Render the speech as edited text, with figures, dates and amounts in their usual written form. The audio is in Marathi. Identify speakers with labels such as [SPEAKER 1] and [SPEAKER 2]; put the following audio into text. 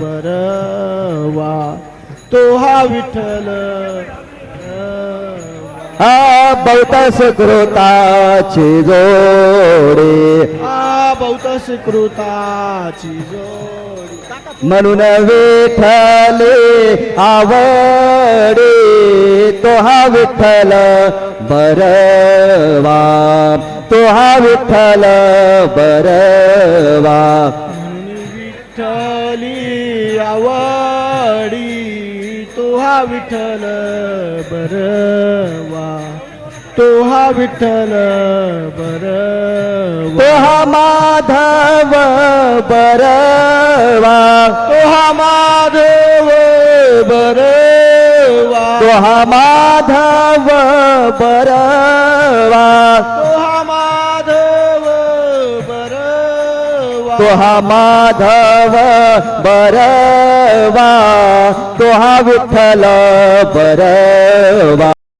[SPEAKER 1] बरवा तो हा विठ्ठल
[SPEAKER 2] बहुत सुकृताची जोडी
[SPEAKER 1] बहुत सुकृताची जोडी
[SPEAKER 2] म्हणून विठ्ठले आवडे तो हा विठ्ठल बरवा तो हा विठ्ठल बरवा
[SPEAKER 1] विठ्ठली आवडी तो हा विठ्ठल बरवा तो हा विठ्ठल बरवा
[SPEAKER 2] तो हा माधव बरवा
[SPEAKER 1] तो हा माधव बरवा
[SPEAKER 2] तो हा माधव बरवा
[SPEAKER 1] तो हा माधव बरवा
[SPEAKER 2] तो हा माधव बरवा तो हा विठ्ठल बरवा